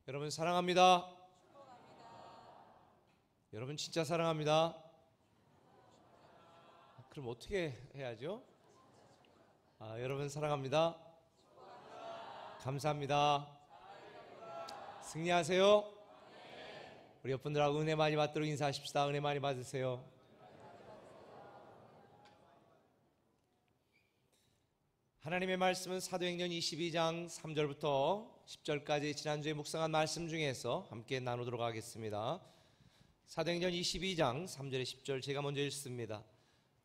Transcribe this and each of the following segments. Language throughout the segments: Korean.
여러분 사랑합니다. 여러분 진짜 사랑합니다. 그럼 어떻게 해야죠? 여러분 사랑합니다. 감사합니다. 승리하세요. 우리 옆분들하고 은혜 많이 받도록 인사하십시다. 은혜 많이 받으세요. 하나님의 말씀은 사도행전 22장 3절부터 10절까지 지난주에 묵상한 말씀 중에서 함께 나누도록 하겠습니다. 사도행전 22장 3절에 10절 제가 먼저 읽습니다.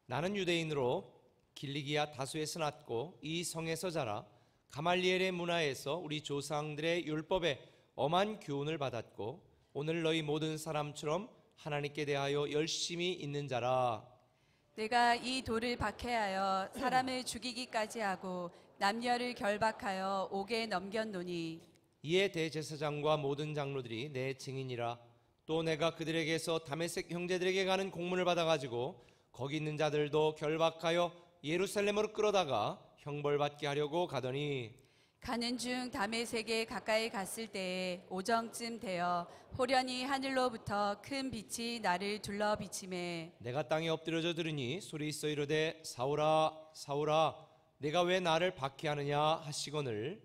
나는 유대인으로 길리기아 다수에서 났고 이 성에서 자라 가말리엘의 문화에서 우리 조상들의 율법에 엄한 교훈을 받았고 오늘 너희 모든 사람처럼 하나님께 대하여 열심히 있는 자라. 내가 이 돌을 박해하여 사람을 죽이기까지 하고 남녀를 결박하여 옥에 넘겼노니 이에 대제사장과 모든 장로들이 내 증인이라. 또 내가 그들에게서 다메섹 형제들에게 가는 공문을 받아가지고 거기 있는 자들도 결박하여 예루살렘으로 끌어다가 형벌받게 하려고 가더니 가는 중 다메섹에 가까이 갔을 때에 오정쯤 되어 호련히 하늘로부터 큰 빛이 나를 둘러 비치매 내가 땅에 엎드려져 들으니 소리 있어 이르되 사울아 사울아 내가 왜 나를 박해하느냐 하시거늘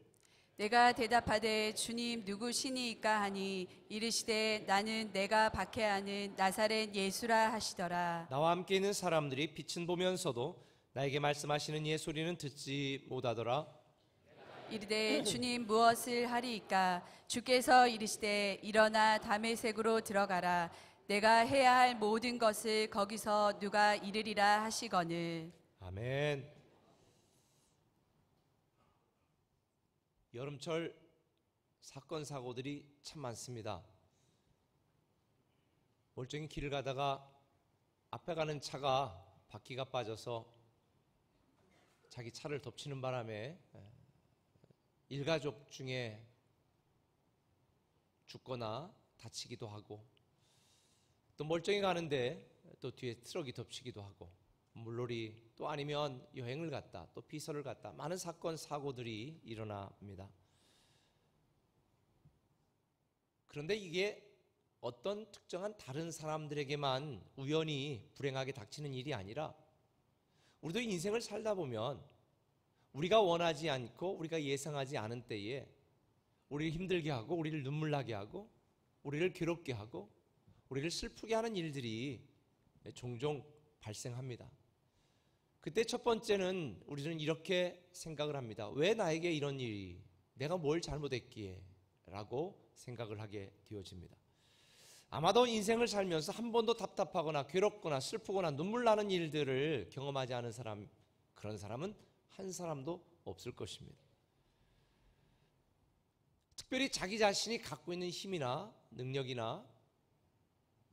내가 대답하되 주님 누구시니이까 하니 이르시되 나는 내가 박해하는 나사렛 예수라 하시더라. 나와 함께 있는 사람들이 빛은 보면서도 나에게 말씀하시는 이의 소리는 듣지 못하더라. 이르되 주님 무엇을 하리이까? 주께서 이르시되 일어나 다메섹으로 들어가라. 내가 해야 할 모든 것을 거기서 누가 이르리라 하시거늘. 아멘. 여름철 사건 사고들이 참 많습니다. 멀쩡히 길을 가다가 앞에 가는 차가 바퀴가 빠져서 자기 차를 덮치는 바람에 일가족 중에 죽거나 다치기도 하고 또 멀쩡히 가는데 또 뒤에 트럭이 덮치기도 하고 물놀이 또 아니면 여행을 갔다 또 비서를 갔다 많은 사건 사고들이 일어납니다. 그런데 이게 어떤 특정한 다른 사람들에게만 우연히 불행하게 닥치는 일이 아니라 우리도 인생을 살다 보면 우리가 원하지 않고 우리가 예상하지 않은 때에 우리를 힘들게 하고 우리를 눈물 나게 하고 우리를 괴롭게 하고 우리를 슬프게 하는 일들이 종종 발생합니다. 그때 첫 번째는 우리는 이렇게 생각을 합니다. 왜 나에게 이런 일이, 내가 뭘 잘못했기에 라고 생각을 하게 되어집니다. 아마도 인생을 살면서 한 번도 답답하거나 괴롭거나 슬프거나 눈물 나는 일들을 경험하지 않은 사람, 그런 사람은 한 사람도 없을 것입니다. 특별히 자기 자신이 갖고 있는 힘이나 능력이나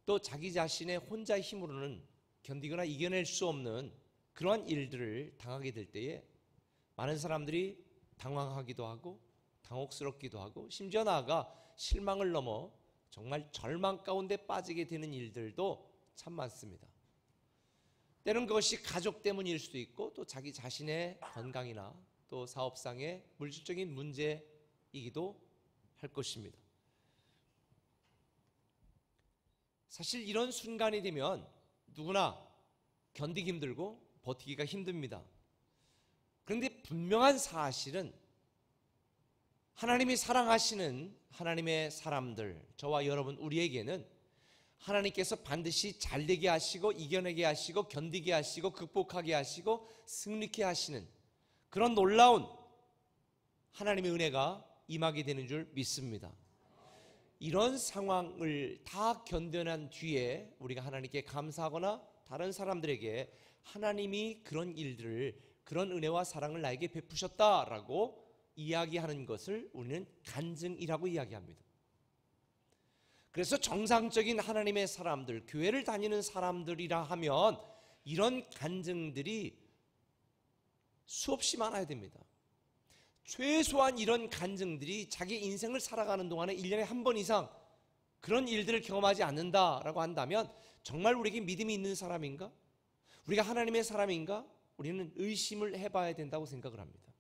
또 자기 자신의 혼자의 힘으로는 견디거나 이겨낼 수 없는 그러한 일들을 당하게 될 때에 많은 사람들이 당황하기도 하고 당혹스럽기도 하고 심지어 나아가 실망을 넘어 정말 절망 가운데 빠지게 되는 일들도 참 많습니다. 때는 그것이 가족 때문일 수도 있고 또 자기 자신의 건강이나 또 사업상의 물질적인 문제이기도 할 것입니다. 사실 이런 순간이 되면 누구나 견디기 힘들고 버티기가 힘듭니다. 그런데 분명한 사실은 하나님이 사랑하시는 하나님의 사람들, 저와 여러분 우리에게는 하나님께서 반드시 잘되게 하시고 이겨내게 하시고 견디게 하시고 극복하게 하시고 승리케 하시는 그런 놀라운 하나님의 은혜가 임하게 되는 줄 믿습니다. 이런 상황을 다 견뎌낸 뒤에 우리가 하나님께 감사하거나 다른 사람들에게 하나님이 그런 일들을 그런 은혜와 사랑을 나에게 베푸셨다라고 이야기하는 것을 우리는 간증이라고 이야기합니다. 그래서 정상적인 하나님의 사람들, 교회를 다니는 사람들이라 하면 이런 간증들이 수없이 많아야 됩니다. 최소한 이런 간증들이 자기 인생을 살아가는 동안에 1년에 한 번 이상 그런 일들을 경험하지 않는다라고 한다면 정말 우리에게 믿음이 있는 사람인가? 우리가 하나님의 사람인가? 우리는 의심을 해봐야 된다고 생각을 합니다.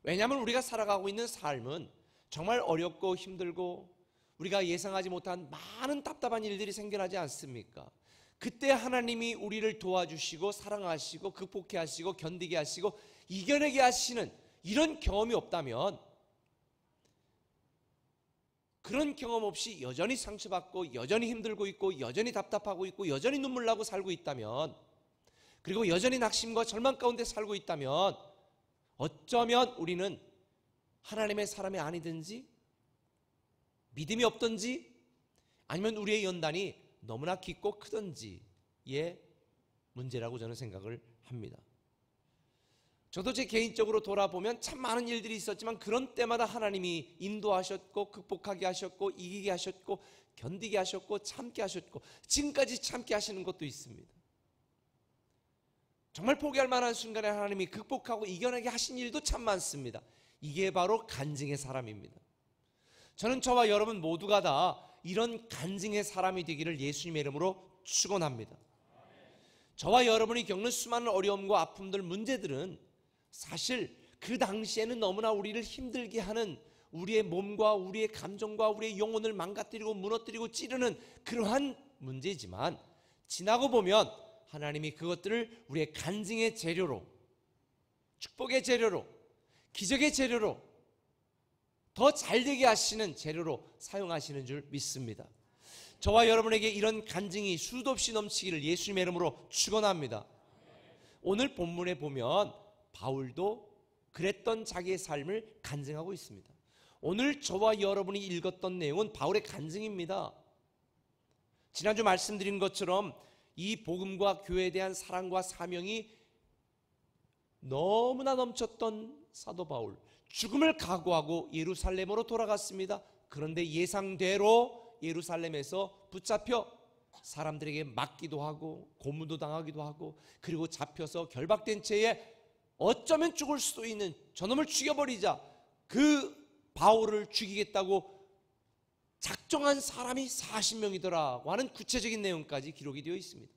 왜냐하면 우리가 살아가고 있는 삶은 정말 어렵고 힘들고 우리가 예상하지 못한 많은 답답한 일들이 생겨나지 않습니까? 그때 하나님이 우리를 도와주시고 사랑하시고 극복해 하시고 견디게 하시고 이겨내게 하시는 이런 경험이 없다면, 그런 경험 없이 여전히 상처받고 여전히 힘들고 있고 여전히 답답하고 있고 여전히 눈물 나고 살고 있다면, 그리고 여전히 낙심과 절망 가운데 살고 있다면 어쩌면 우리는 하나님의 사람이 아니든지 믿음이 없든지 아니면 우리의 연단이 너무나 깊고 크든지의 문제라고 저는 생각을 합니다. 저도 제 개인적으로 돌아보면 참 많은 일들이 있었지만 그런 때마다 하나님이 인도하셨고 극복하게 하셨고 이기게 하셨고 견디게 하셨고 참게 하셨고 지금까지 참게 하시는 것도 있습니다. 정말 포기할 만한 순간에 하나님이 극복하고 이겨내게 하신 일도 참 많습니다. 이게 바로 간증의 사람입니다. 저는 저와 여러분 모두가 다 이런 간증의 사람이 되기를 예수님의 이름으로 축원합니다. 저와 여러분이 겪는 수많은 어려움과 아픔들, 문제들은 사실 그 당시에는 너무나 우리를 힘들게 하는 우리의 몸과 우리의 감정과 우리의 영혼을 망가뜨리고 무너뜨리고 찌르는 그러한 문제지만, 지나고 보면 하나님이 그것들을 우리의 간증의 재료로, 축복의 재료로, 기적의 재료로, 더 잘되게 하시는 재료로 사용하시는 줄 믿습니다. 저와 여러분에게 이런 간증이 수도 없이 넘치기를 예수님의 이름으로 축원합니다. 오늘 본문에 보면 바울도 그랬던 자기의 삶을 간증하고 있습니다. 오늘 저와 여러분이 읽었던 내용은 바울의 간증입니다. 지난주 말씀드린 것처럼 이 복음과 교회에 대한 사랑과 사명이 너무나 넘쳤던 사도 바울, 죽음을 각오하고 예루살렘으로 돌아갔습니다. 그런데 예상대로 예루살렘에서 붙잡혀 사람들에게 맞기도 하고 고문도 당하기도 하고, 그리고 잡혀서 결박된 채에 어쩌면 죽을 수도 있는 저놈을 죽여버리자, 그 바울을 죽이겠다고 작정한 사람이 40명이더라고 하는 구체적인 내용까지 기록이 되어 있습니다.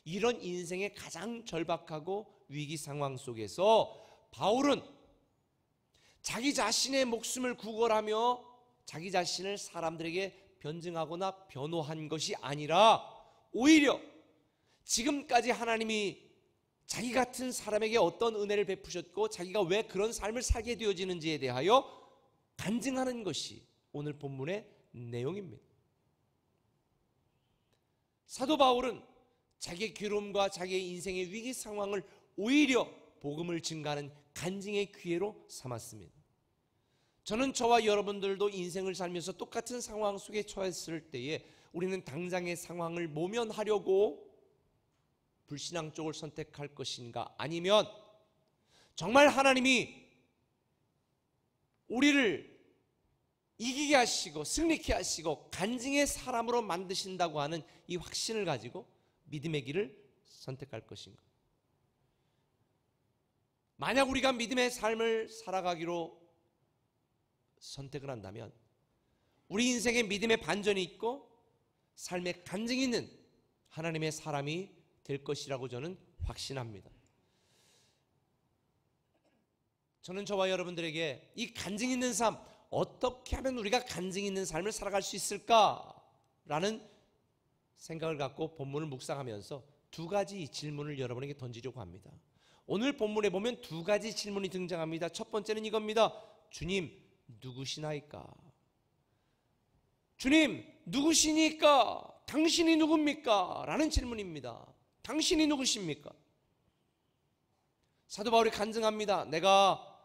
이런 인생의 가장 절박하고 위기 상황 속에서 바울은 자기 자신의 목숨을 구걸하며 자기 자신을 사람들에게 변증하거나 변호한 것이 아니라 오히려 지금까지 하나님이 자기 같은 사람에게 어떤 은혜를 베푸셨고 자기가 왜 그런 삶을 살게 되어지는지에 대하여 간증하는 것이 오늘 본문의 내용입니다. 사도 바울은 자기의 괴로움과 자기의 인생의 위기 상황을 오히려 복음을 증가하는 간증의 기회로 삼았습니다. 저는 저와 여러분들도 인생을 살면서 똑같은 상황 속에 처했을 때에 우리는 당장의 상황을 모면하려고 불신앙 쪽을 선택할 것인가, 아니면 정말 하나님이 우리를 이기게 하시고 승리케 하시고 간증의 사람으로 만드신다고 하는 이 확신을 가지고 믿음의 길을 선택할 것인가. 만약 우리가 믿음의 삶을 살아가기로 선택을 한다면 우리 인생에 믿음의 반전이 있고 삶의 간증이 있는 하나님의 사람이 될 것이라고 저는 확신합니다. 저는 저와 여러분들에게 이 간증 있는 삶, 어떻게 하면 우리가 간증 있는 삶을 살아갈 수 있을까라는 생각을 갖고 본문을 묵상하면서 두 가지 질문을 여러분에게 던지려고 합니다. 오늘 본문에 보면 두 가지 질문이 등장합니다. 첫 번째는 이겁니다. 주님, 누구시나이까? 주님, 누구시니까? 당신이 누굽니까? 라는 질문입니다. 당신이 누구십니까? 사도 바울이 간증합니다. 내가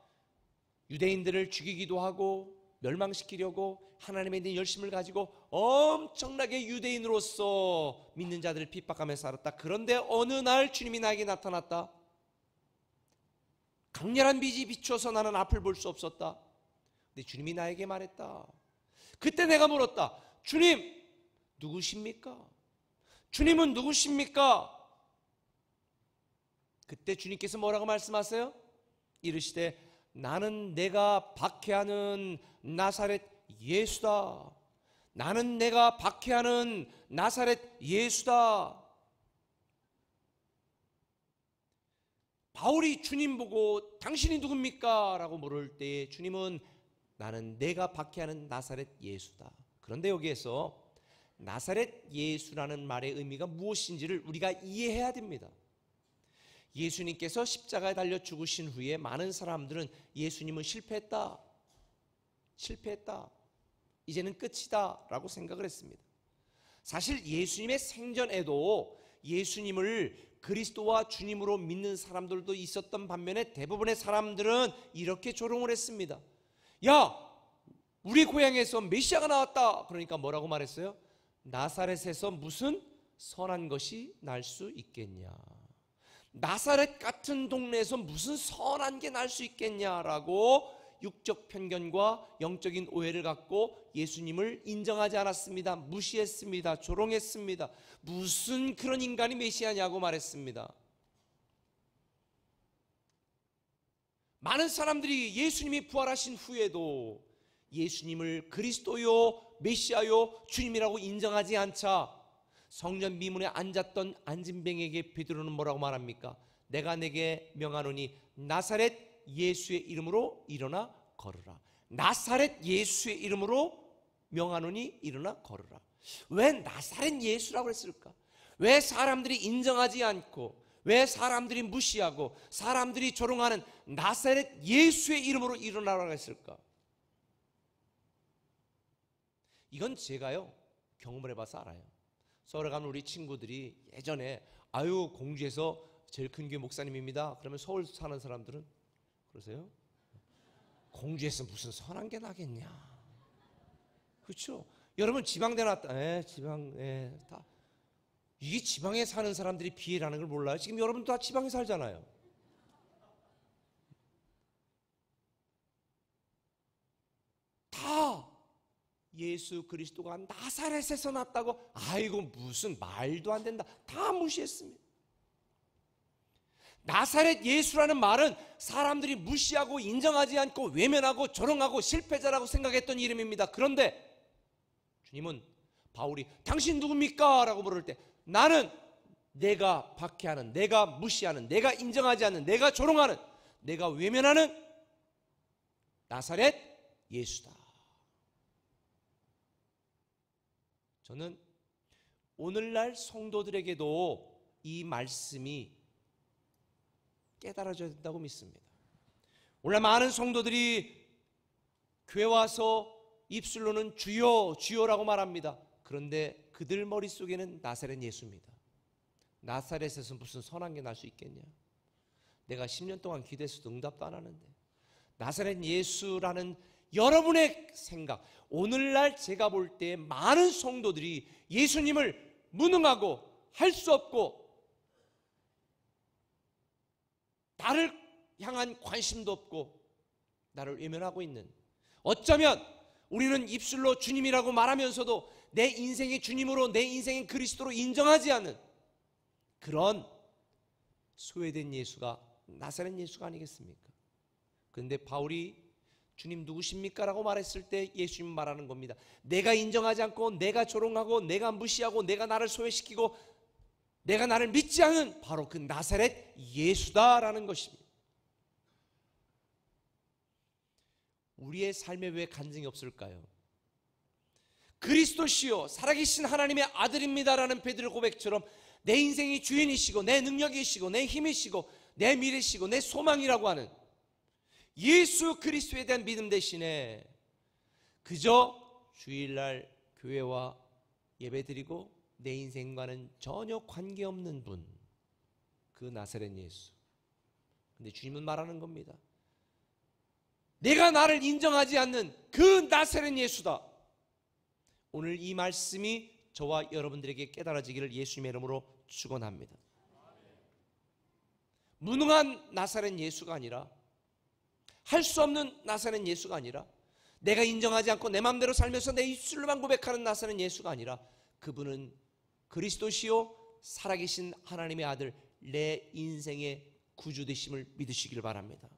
유대인들을 죽이기도 하고 멸망시키려고 하나님에 대한 열심을 가지고 엄청나게 유대인으로서 믿는 자들을 핍박하며 살았다. 그런데 어느 날 주님이 나에게 나타났다. 강렬한 빛이 비추어서 나는 앞을 볼 수 없었다. 근데 주님이 나에게 말했다. 그때 내가 물었다. 주님, 누구십니까? 주님은 누구십니까? 그때 주님께서 뭐라고 말씀하세요? 이르시되 나는 내가 박해하는 나사렛 예수다. 나는 내가 박해하는 나사렛 예수다. 바울이 주님 보고 당신이 누굽니까? 라고 물을 때에 주님은 나는 내가 박해하는 나사렛 예수다. 그런데 여기에서 나사렛 예수라는 말의 의미가 무엇인지를 우리가 이해해야 됩니다. 예수님께서 십자가에 달려 죽으신 후에 많은 사람들은 예수님은 실패했다, 이제는 끝이다 라고 생각을 했습니다. 사실 예수님의 생전에도 예수님을 그리스도와 주님으로 믿는 사람들도 있었던 반면에 대부분의 사람들은 이렇게 조롱을 했습니다. 야, 우리 고향에서 메시아가 나왔다. 그러니까 뭐라고 말했어요? 나사렛에서 무슨 선한 것이 날 수 있겠냐, 나사렛 같은 동네에서 무슨 선한 게 날 수 있겠냐라고 육적 편견과 영적인 오해를 갖고 예수님을 인정하지 않았습니다. 무시했습니다. 조롱했습니다. 무슨 그런 인간이 메시아냐고 말했습니다. 많은 사람들이 예수님이 부활하신 후에도 예수님을 그리스도요, 메시아요, 주님이라고 인정하지 않자 성전 미문에 앉았던 안진뱅에게 베드로는 뭐라고 말합니까? 내가 내게 명하노니 나사렛 예수의 이름으로 일어나 걸으라. 나사렛 예수의 이름으로 명하노니 일어나 걸으라. 왜 나사렛 예수라고 했을까? 왜 사람들이 인정하지 않고, 왜 사람들이 무시하고 사람들이 조롱하는 나사렛 예수의 이름으로 일어나라고 했을까? 이건 제가요 경험을 해봐서 알아요. 서울에 가면 우리 친구들이 예전에 아유 공주에서 제일 큰 교회 목사님입니다. 그러면 서울 사는 사람들은 그러세요? 공주에서 무슨 선한 게 나겠냐? 그렇죠? 여러분 지방대 났다. 다 이게 지방에 사는 사람들이 비애라는 걸 몰라요? 지금 여러분 다 지방에 살잖아요. 다 예수 그리스도가 나사렛에서 났다고 아이고 무슨 말도 안 된다 다 무시했습니다. 나사렛 예수라는 말은 사람들이 무시하고 인정하지 않고 외면하고 조롱하고 실패자라고 생각했던 이름입니다. 그런데 주님은 바울이 당신 누굽니까? 라고 물을 때 나는 내가 박해하는, 내가 무시하는, 내가 인정하지 않는, 내가 조롱하는, 내가 외면하는 나사렛 예수다. 저는 오늘날 성도들에게도 이 말씀이 깨달아져야 된다고 믿습니다. 오늘 많은 성도들이 교회 와서 입술로는 주여 주여라고 말합니다. 그런데 그들 머릿속에는 나사렛 예수입니다. 나사렛에서 무슨 선한 게 날 수 있겠냐? 내가 10년 동안 기도해서도 응답도 안 하는데. 나사렛 예수라는 여러분의 생각, 오늘날 제가 볼 때 많은 성도들이 예수님을 무능하고 할 수 없고 나를 향한 관심도 없고 나를 외면하고 있는, 어쩌면 우리는 입술로 주님이라고 말하면서도 내 인생의 주님으로, 내 인생의 그리스도로 인정하지 않는 그런 소외된 예수가 나사렛 예수가 아니겠습니까? 그런데 바울이 주님 누구십니까? 라고 말했을 때 예수님 말하는 겁니다. 내가 인정하지 않고 내가 조롱하고 내가 무시하고 내가 나를 소외시키고 내가 나를 믿지 않은 바로 그 나사렛 예수다라는 것입니다. 우리의 삶에 왜 간증이 없을까요? 그리스도시요 살아계신 하나님의 아들입니다라는 베드로 고백처럼 내 인생이 주인이시고 내 능력이시고 내 힘이시고 내 미래시고 내 소망이라고 하는 예수 그리스도에 대한 믿음 대신에 그저 주일날 교회와 예배드리고 내 인생과는 전혀 관계없는 분, 그 나사렛 예수. 근데 주님은 말하는 겁니다. 내가 나를 인정하지 않는 그 나사렛 예수다. 오늘 이 말씀이 저와 여러분들에게 깨달아지기를 예수님의 이름으로 축원합니다. 무능한 나사렛 예수가 아니라, 할 수 없는 나사렛 예수가 아니라, 내가 인정하지 않고 내 마음대로 살면서 내 입술로만 고백하는 나사렛 예수가 아니라, 그분은 그리스도시요 살아계신 하나님의 아들, 내 인생의 구주 되심을 믿으시길 바랍니다.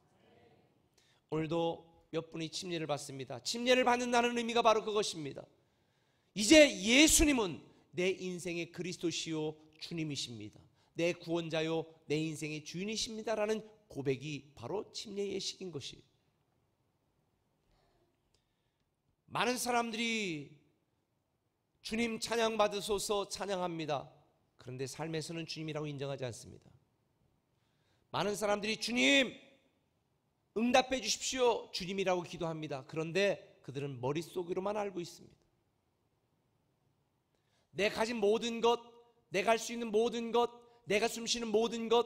오늘도 몇 분이 침례를 받습니다. 침례를 받는다는 의미가 바로 그것입니다. 이제 예수님은 내 인생의 그리스도시요 주님이십니다. 내 구원자요 내 인생의 주인이십니다라는 고백이 바로 침례 예식인 것이. 많은 사람들이 주님 찬양 받으소서 찬양합니다. 그런데 삶에서는 주님이라고 인정하지 않습니다. 많은 사람들이 주님 응답해 주십시오 주님이라고 기도합니다. 그런데 그들은 머릿속으로만 알고 있습니다. 내 가진 모든 것, 내가 할 수 있는 모든 것, 내가 숨쉬는 모든 것,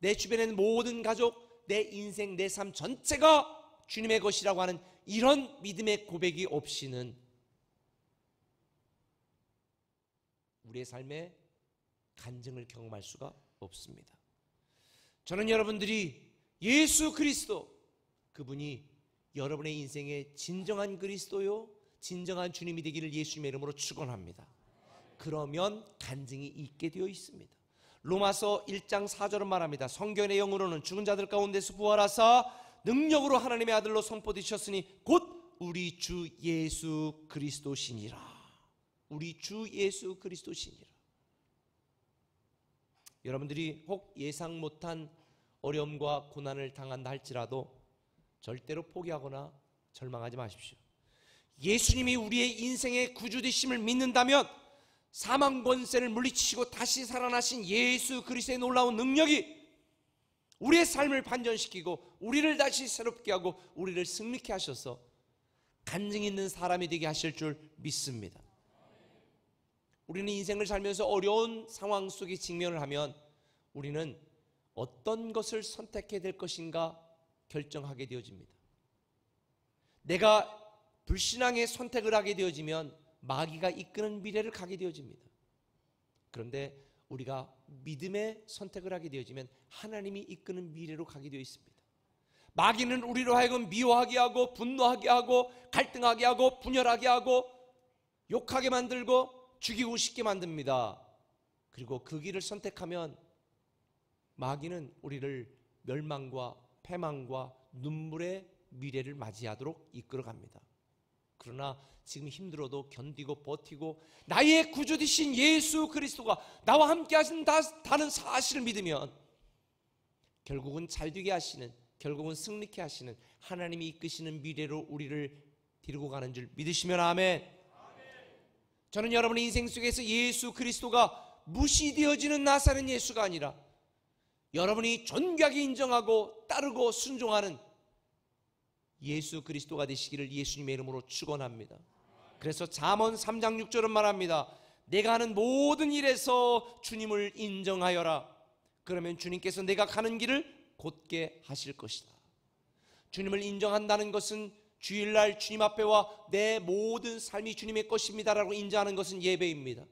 내 주변에 있는 모든 가족, 내 인생, 내 삶 전체가 주님의 것이라고 하는 이런 믿음의 고백이 없이는 우리의 삶에 간증을 경험할 수가 없습니다. 저는 여러분들이 예수 그리스도, 그분이 여러분의 인생의 진정한 그리스도요, 진정한 주님이 되기를 예수님의 이름으로 축원합니다. 그러면 간증이 있게 되어 있습니다. 로마서 1장 4절은 말합니다. 성경의 내용으로는 죽은 자들 가운데서 부활하사 능력으로 하나님의 아들로 선포되셨으니 곧 우리 주 예수 그리스도시니라. 우리 주 예수 그리스도시니라. 여러분들이 혹 예상 못한 어려움과 고난을 당한다 할지라도 절대로 포기하거나 절망하지 마십시오. 예수님이 우리의 인생의 구주 되심을 믿는다면 사망 권세를 물리치시고 다시 살아나신 예수 그리스도의 놀라운 능력이 우리의 삶을 반전시키고 우리를 다시 새롭게 하고 우리를 승리케 하셔서 간증 있는 사람이 되게 하실 줄 믿습니다. 우리는 인생을 살면서 어려운 상황 속에 직면을 하면 우리는 어떤 것을 선택해야 될 것인가 결정하게 되어집니다. 내가 불신앙의 선택을 하게 되어지면 마귀가 이끄는 미래를 가게 되어집니다. 그런데 우리가 믿음의 선택을 하게 되어지면 하나님이 이끄는 미래로 가게 되어 있습니다. 마귀는 우리로 하여금 미워하게 하고 분노하게 하고 갈등하게 하고 분열하게 하고 욕하게 만들고 죽이고 싶게 만듭니다. 그리고 그 길을 선택하면 마귀는 우리를 멸망과 패망과 눈물의 미래를 맞이하도록 이끌어갑니다. 그러나 지금 힘들어도 견디고 버티고 나의 구주 되신 예수 그리스도가 나와 함께 하신다는 사실을 믿으면 결국은 잘되게 하시는, 결국은 승리케 하시는 하나님이 이끄시는 미래로 우리를 데리고 가는 줄 믿으시면 아멘. 저는 여러분의 인생 속에서 예수 그리스도가 무시되어지는 나사렛 예수가 아니라 여러분이 존귀하게 인정하고 따르고 순종하는 예수 그리스도가 되시기를 예수님의 이름으로 축원합니다. 그래서 잠언 3장 6절은 말합니다. 내가 하는 모든 일에서 주님을 인정하여라. 그러면 주님께서 내가 가는 길을 곧게 하실 것이다. 주님을 인정한다는 것은 주일날 주님 앞에 와 내 모든 삶이 주님의 것입니다라고 인정하는 것은 예배입니다.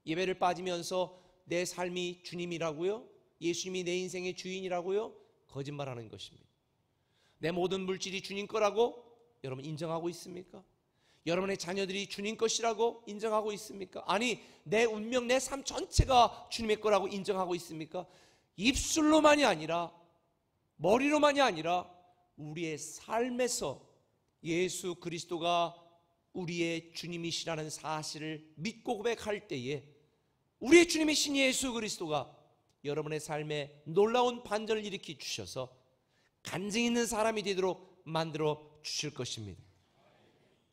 예배를 빠지면서 내 삶이 주님이라고요? 예수님이 내 인생의 주인이라고요? 거짓말하는 것입니다. 내 모든 물질이 주님 거라고 여러분 인정하고 있습니까? 여러분의 자녀들이 주님 것이라고 인정하고 있습니까? 아니 내 운명, 내 삶 전체가 주님의 거라고 인정하고 있습니까? 입술로만이 아니라 머리로만이 아니라 우리의 삶에서 예수 그리스도가 우리의 주님이시라는 사실을 믿고 고백할 때에 우리의 주님이신 예수 그리스도가 여러분의 삶에 놀라운 반전을 일으켜 주셔서 간증 있는 사람이 되도록 만들어 주실 것입니다.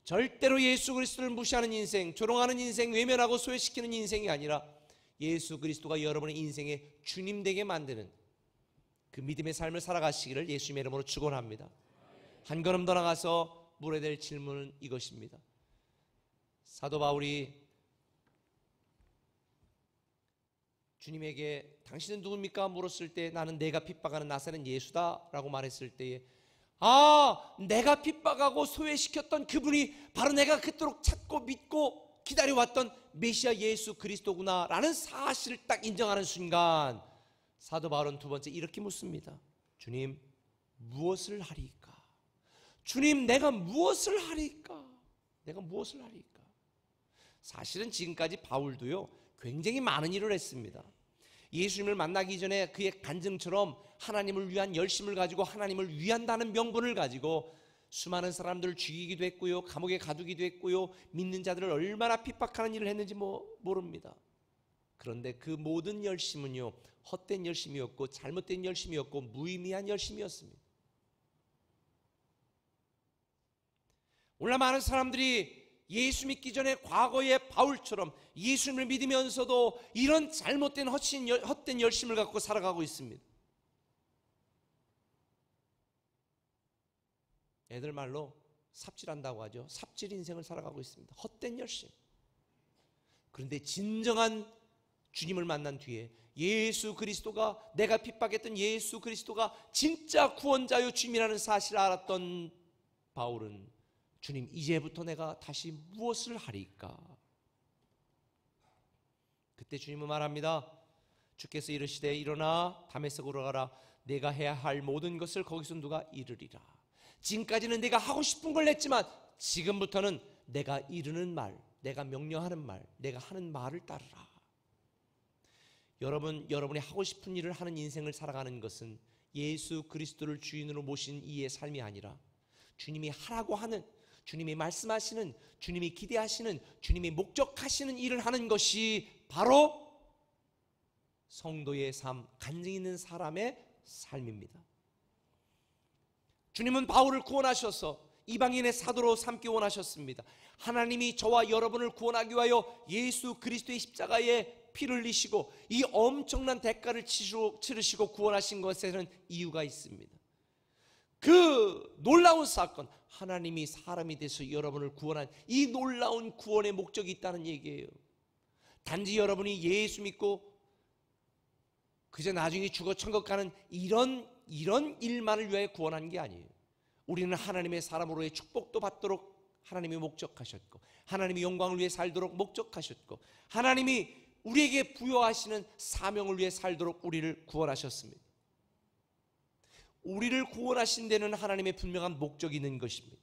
절대로 예수 그리스도를 무시하는 인생, 조롱하는 인생, 외면하고 소외시키는 인생이 아니라 예수 그리스도가 여러분의 인생의 주님 되게 만드는 그 믿음의 삶을 살아가시기를 예수님의 이름으로 축원합니다. 한 걸음 더 나가서 물어야 될 질문은 이것입니다. 사도 바울이 주님에게 당신은 누굽니까? 물었을 때 나는 내가 핍박하는 나사렛 예수다 라고 말했을 때에 내가 핍박하고 소외시켰던 그분이 바로 내가 그토록 찾고 믿고 기다려왔던 메시아 예수 그리스도구나 라는 사실을 딱 인정하는 순간 사도 바울은 두 번째 이렇게 묻습니다. 주님 무엇을 하리까? 주님 내가 무엇을 하리까? 내가 무엇을 하리까? 사실은 지금까지 바울도요 굉장히 많은 일을 했습니다. 예수님을 만나기 전에 그의 간증처럼 하나님을 위한 열심을 가지고 하나님을 위한다는 명분을 가지고 수많은 사람들을 죽이기도 했고요, 감옥에 가두기도 했고요, 믿는 자들을 얼마나 핍박하는 일을 했는지 모릅니다. 그런데 그 모든 열심은요 헛된 열심이었고 잘못된 열심이었고 무의미한 열심이었습니다. 오늘날 많은 사람들이 예수 믿기 전에 과거의 바울처럼 예수님을 믿으면서도 이런 잘못된 헛된 열심을 갖고 살아가고 있습니다. 애들 말로 삽질한다고 하죠. 삽질 인생을 살아가고 있습니다. 헛된 열심. 그런데 진정한 주님을 만난 뒤에 예수 그리스도가, 내가 핍박했던 예수 그리스도가 진짜 구원자요 주님이라는 사실을 알았던 바울은, 주님, 이제부터 내가 다시 무엇을 하리까? 그때 주님은 말합니다. 주께서 이르시되 일어나 다메섹으로 가라. 내가 해야 할 모든 것을 거기서 누가 이르리라. 지금까지는 내가 하고 싶은 걸 했지만 지금부터는 내가 이르는 말, 내가 명령하는 말, 내가 하는 말을 따르라. 여러분이 하고 싶은 일을 하는 인생을 살아가는 것은 예수 그리스도를 주인으로 모신 이의 삶이 아니라 주님이 하라고 하는, 주님이 말씀하시는, 주님이 기대하시는, 주님이 목적하시는 일을 하는 것이 바로 성도의 삶, 간증 있는 사람의 삶입니다. 주님은 바울을 구원하셔서 이방인의 사도로 삼기 원하셨습니다. 하나님이 저와 여러분을 구원하기 위하여 예수 그리스도의 십자가에 피를 흘리시고 이 엄청난 대가를 치르시고 구원하신 것에는 이유가 있습니다. 그 놀라운 사건, 하나님이 사람이 돼서 여러분을 구원한 이 놀라운 구원의 목적이 있다는 얘기예요. 단지 여러분이 예수 믿고 그저 나중에 죽어 천국 가는 이런 일만을 위하여 구원한 게 아니에요. 우리는 하나님의 사람으로의 축복도 받도록 하나님이 목적하셨고, 하나님이 영광을 위해 살도록 목적하셨고, 하나님이 우리에게 부여하시는 사명을 위해 살도록 우리를 구원하셨습니다. 우리를 구원하신 데는 하나님의 분명한 목적이 있는 것입니다.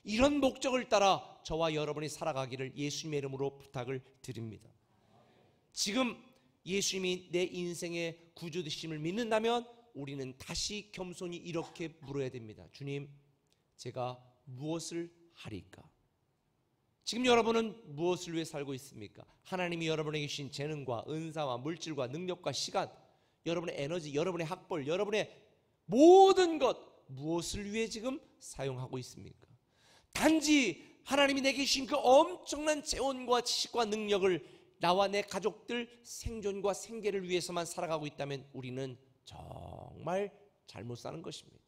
이런 목적을 따라 저와 여러분이 살아가기를 예수님의 이름으로 부탁을 드립니다. 지금 예수님이 내 인생의 구주 되심을 믿는다면 우리는 다시 겸손히 이렇게 물어야 됩니다. 주님, 제가 무엇을 하리까? 지금 여러분은 무엇을 위해 살고 있습니까? 하나님이 여러분에게 주신 재능과 은사와 물질과 능력과 시간, 여러분의 에너지, 여러분의 학벌, 여러분의 모든 것, 무엇을 위해 지금 사용하고 있습니까? 단지 하나님이 내게 주신 그 엄청난 재원과 지식과 능력을 나와 내 가족들 생존과 생계를 위해서만 살아가고 있다면 우리는 정말 잘못 사는 것입니다.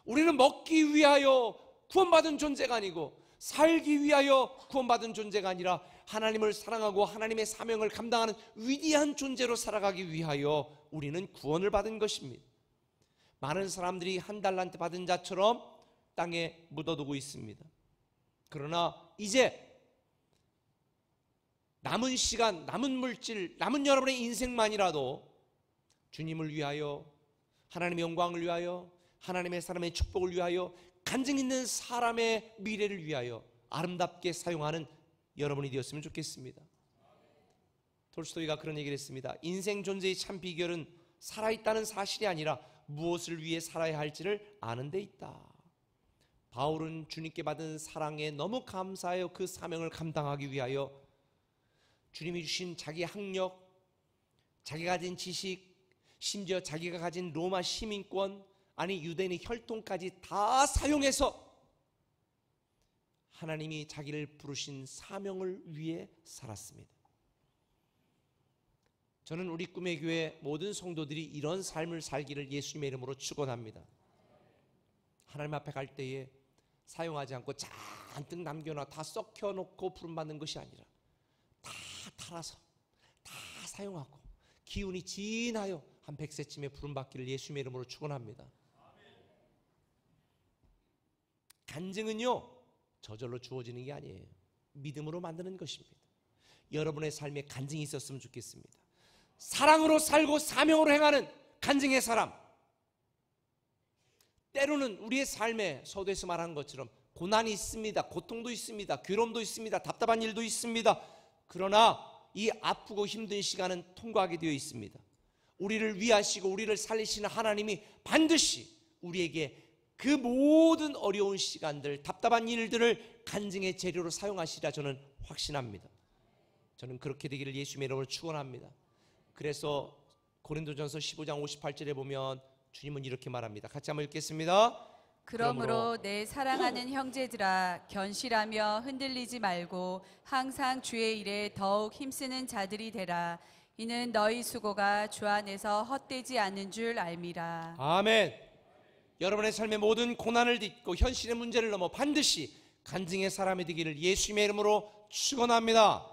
우리는 먹기 위하여 구원받은 존재가 아니고 살기 위하여 구원받은 존재가 아니라 하나님을 사랑하고 하나님의 사명을 감당하는 위대한 존재로 살아가기 위하여 우리는 구원을 받은 것입니다. 많은 사람들이 한 달란트 받은 자처럼 땅에 묻어두고 있습니다. 그러나 이제 남은 시간, 남은 물질, 남은 여러분의 인생만이라도 주님을 위하여, 하나님의 영광을 위하여, 하나님의 사람의 축복을 위하여, 간증 있는 사람의 미래를 위하여 아름답게 사용하는 여러분이 되었으면 좋겠습니다. 톨스토이가 그런 얘기를 했습니다. 인생 존재의 참 비결은 살아있다는 사실이 아니라 무엇을 위해 살아야 할지를 아는 데 있다. 바울은 주님께 받은 사랑에 너무 감사하여 그 사명을 감당하기 위하여 주님이 주신 자기 학력, 자기가 가진 지식, 심지어 자기가 가진 로마 시민권, 아니 유대인의 혈통까지 다 사용해서 하나님이 자기를 부르신 사명을 위해 살았습니다. 저는 우리 꿈의 교회 모든 성도들이 이런 삶을 살기를 예수님의 이름으로 축원합니다. 하나님 앞에 갈 때에 사용하지 않고 잔뜩 남겨놔 다 썩혀놓고 부름받는 것이 아니라 다 탈아서 다 사용하고 기운이 진하여 한 100세쯤에 부름받기를 예수님의 이름으로 축원합니다. 간증은요 저절로 주어지는 게 아니에요. 믿음으로 만드는 것입니다. 여러분의 삶에 간증이 있었으면 좋겠습니다. 사랑으로 살고 사명으로 행하는 간증의 사람. 때로는 우리의 삶에 서두에서 말한 것처럼 고난이 있습니다. 고통도 있습니다. 괴로움도 있습니다. 답답한 일도 있습니다. 그러나 이 아프고 힘든 시간은 통과하게 되어 있습니다. 우리를 위하시고 우리를 살리시는 하나님이 반드시 우리에게 그 모든 어려운 시간들, 답답한 일들을 간증의 재료로 사용하시리라 저는 확신합니다. 저는 그렇게 되기를 예수님의 이름으로 축원합니다. 그래서 고린도전서 15장 58절에 보면 주님은 이렇게 말합니다. 같이 한번 읽겠습니다. 그러므로 내 사랑하는 형제들아 견실하며 흔들리지 말고 항상 주의 일에 더욱 힘쓰는 자들이 되라. 이는 너희 수고가 주 안에서 헛되지 않는 줄 알미라. 아멘. 여러분의 삶의 모든 고난을 딛고 현실의 문제를 넘어 반드시 간증의 사람이 되기를 예수님의 이름으로 축원합니다.